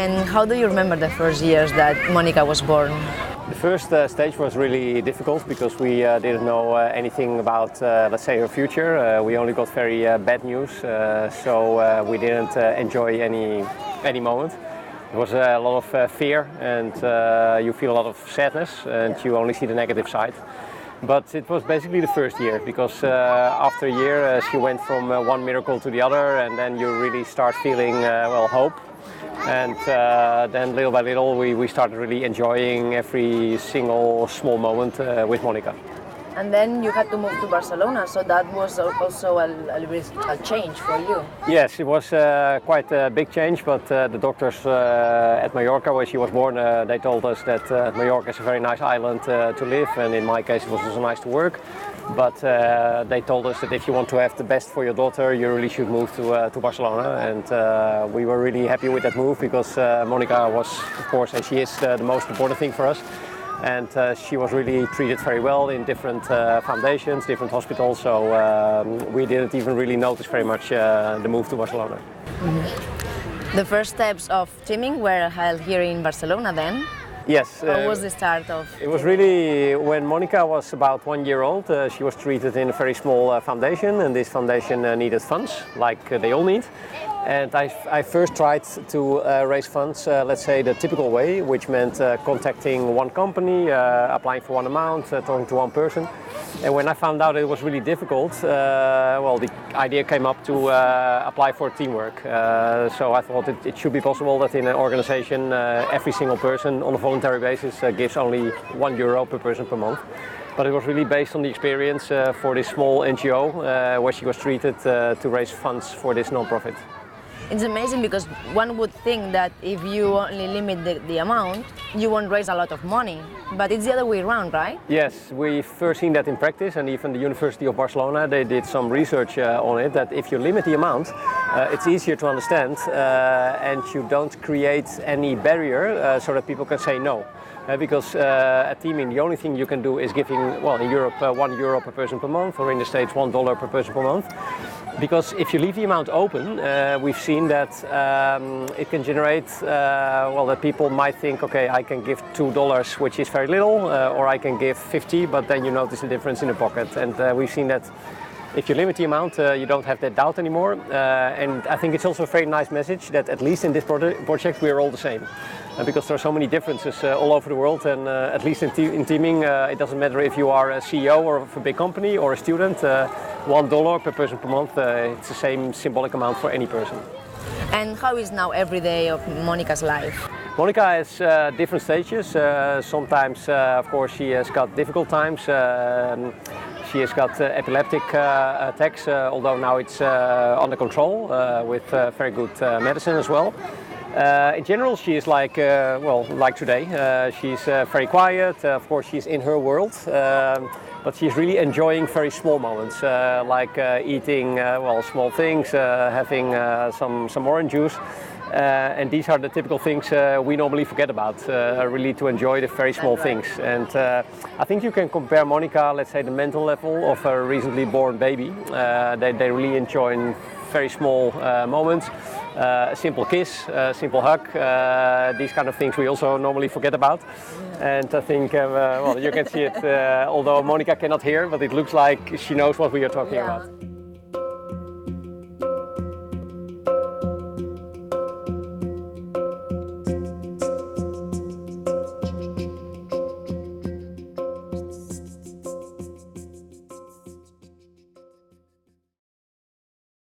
And how do you remember the first years that Mónica was born? The first stage was really difficult because we didn't know anything about, let's say, her future. We only got very bad news, so we didn't enjoy any moment. There was a lot of fear, and you feel a lot of sadness, and you only see the negative side. But it was basically the first year, because after a year she went from one miracle to the other, and then you really start feeling hope. And then little by little we started really enjoying every single small moment with Mónica. And then you had to move to Barcelona, so that was also a change for you. Yes, it was quite a big change, but the doctors at Mallorca, where she was born, they told us that Mallorca is a very nice island to live, and in my case it was also nice to work. But they told us that if you want to have the best for your daughter, you really should move to Barcelona, and we were really happy with that move, because Mónica was, of course, and she is the most important thing for us. And she was really treated very well in different foundations, different hospitals, so we didn't even really notice very much the move to Barcelona. Mm-hmm. The first steps of teaming were held here in Barcelona then? Yes. How was the start of? It was really when Mónica was about 1 year old. She was treated in a very small foundation, and this foundation needed funds, like they all need. And I first tried to raise funds, let's say the typical way, which meant contacting one company, applying for one amount, talking to one person. And when I found out it was really difficult, the idea came up to apply for teamwork. So I thought it should be possible that in an organization every single person on a voluntary basis gives only €1 per person per month. But it was really based on the experience for this small NGO where she was treated to raise funds for this non-profit. It's amazing, because one would think that if you only limit the amount, you won't raise a lot of money. But it's the other way around, right? Yes, we've first seen that in practice, and even the University of Barcelona, they did some research on it, that if you limit the amount, it's easier to understand and you don't create any barrier so that people can say no. Because at teaming, the only thing you can do is giving, in Europe, €1 per person per month, or in the States, $1 per person per month. Because if you leave the amount open, we've seen that it can generate, that people might think, okay, I can give $2, which is very little, or I can give 50, but then you notice the difference in the pocket. And we've seen that if you limit the amount, you don't have that doubt anymore. And I think it's also a very nice message that at least in this project we are all the same. Because there are so many differences all over the world, and at least in teaming, it doesn't matter if you are a CEO of a big company or a student, $1 per person per month, it's the same symbolic amount for any person. And how is now every day of Mónica's life? Mónica has different stages. Sometimes, of course, she has got difficult times. She has got epileptic attacks, although now it's under control with very good medicine as well. In general, she is like today. She's very quiet. Of course, she's in her world, but she's really enjoying very small moments, like eating small things, having some orange juice. And these are the typical things we normally forget about, really to enjoy the very small things. And I think you can compare Mónica, let's say, the mental level of a recently born baby. They really enjoy very small moments, a simple kiss, a simple hug, these kind of things we also normally forget about. And I think, you can see it, although Mónica cannot hear, but it looks like she knows what we are talking about.